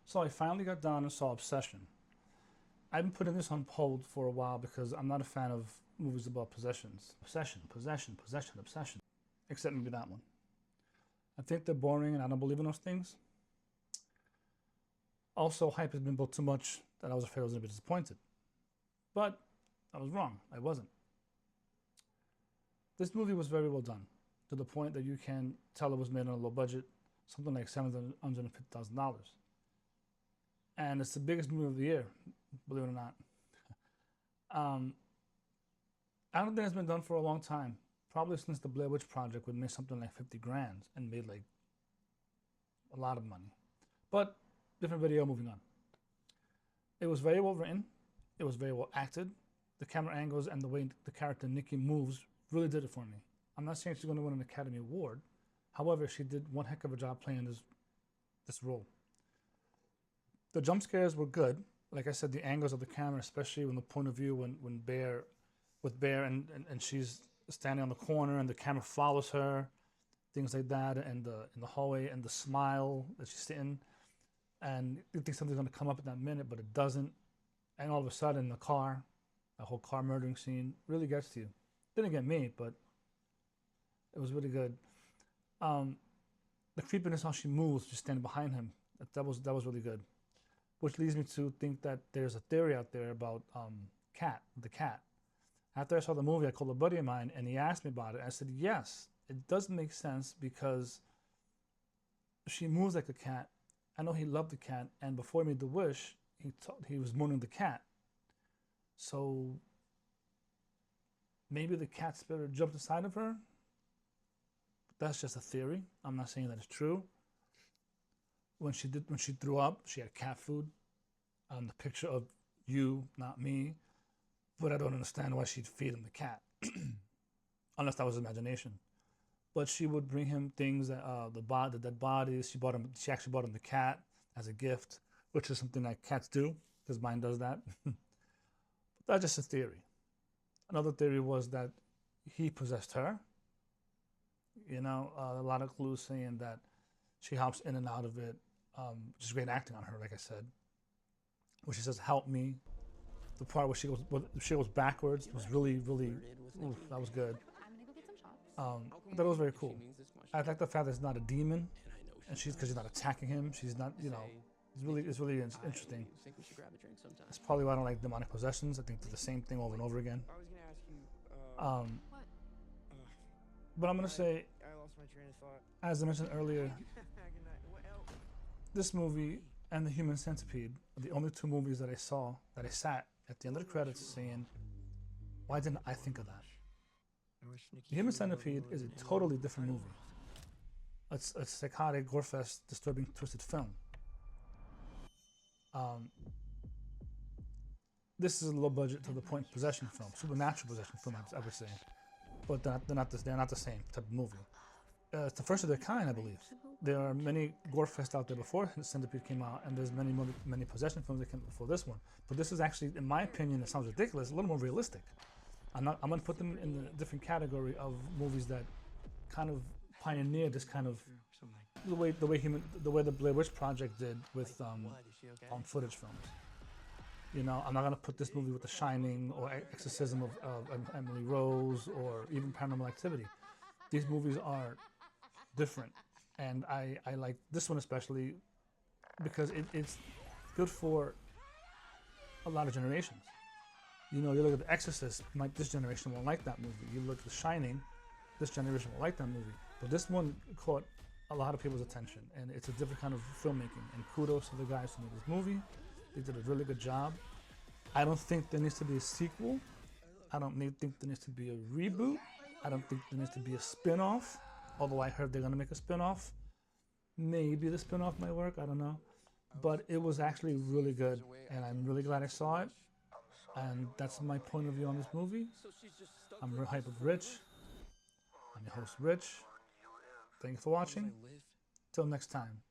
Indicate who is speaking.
Speaker 1: So I finally got down and saw Obsession. I've been putting this on hold for a while because I'm not a fan of movies about possessions. Possession, obsession. Except maybe that one. I think they're boring and I don't believe in those things. Also, hype has been built too much that I was afraid I was going to be disappointed. But I was wrong. I wasn't. This movie was very well done, to the point that you can tell it was made on a low budget, something like $750,000. And it's the biggest movie of the year, believe it or not. I don't think it's been done for a long time. Probably since the Blair Witch Project would make something like 50 grand and made like a lot of money. But different video, moving on. It was very well written. It was very well acted. The camera angles and the way the character Nikki moves really did it for me. I'm not saying she's going to win an Academy Award. However, she did one heck of a job playing this role. The jump scares were good. Like I said, the angles of the camera, especially when the point of view when Bear and she's standing on the corner and the camera follows her, things like that, and in the hallway and the smile that she's sitting, and you think something's gonna come up at that minute, but it doesn't, and all of a sudden the car, the whole car murdering scene really gets to you. Didn't get me, but it was really good. The creepiness how she moves, just standing behind him, that was really good. Which leads me to think that there's a theory out there about the cat. After I saw the movie, I called a buddy of mine and he asked me about it. I said, yes, it does make sense because she moves like a cat. I know he loved the cat, and before he made the wish, he was mourning the cat. So maybe the cat spirit jumped inside of her. That's just a theory. I'm not saying that it's true. When she threw up, she had cat food on the picture of you, not me. But I don't understand why she'd feed him the cat, unless that was imagination. But she would bring him things that the dead bodies. She actually bought him the cat as a gift, which is something that cats do, because mine does that. But that's just a theory. Another theory was that he possessed her. You know, a lot of clues saying that she hops in and out of it. Just great acting on her, like I said. Where she says, "Help me." The part where she goes backwards was really, oof, that was good. That was very cool. I like the fact that it's not a demon, and because she's not attacking him. She's not, you know, it's really interesting. That's probably why I don't like demonic possessions. I think they're the same thing over and over again. But I'm gonna say, as I mentioned earlier, this movie and The Human Centipede are the only two movies that I saw that I sat at the end of the credits saying, why didn't I think of that? The Human Centipede is a totally different movie. It's a psychotic, gore-fest, disturbing, twisted film. This is a low budget to the point possession film, supernatural possession film, I would say. But they're not the same type of movie. It's the first of their kind, I believe. There are many gore fest out there before Centipede came out, and there's many possession films that came before this one. But this is actually, in my opinion, it sounds ridiculous, a little more realistic. I'm gonna put them in the different category of movies that kind of pioneered this kind of the way the Blair Witch Project did with on footage films. You know, I'm not gonna put this movie with The Shining or Exorcism of Emily Rose or even Paranormal Activity. These movies are different, and I like this one especially because it's good for a lot of generations. You know, you look at The Exorcist, this generation won't like that movie. You look at The Shining, this generation won't like that movie. But this one caught a lot of people's attention, and it's a different kind of filmmaking. And kudos to the guys who made this movie. They did a really good job. I don't think there needs to be a sequel. I don't think there needs to be a reboot. I don't think there needs to be a spin-off, although I heard they're gonna make a spin-off. Maybe the spin-off might work, I don't know. But it was actually really good, and I'm really glad I saw it. And that's my point of view on this movie. I'm real hype with Rich. I'm your host, Rich. Thank you for watching. Till next time.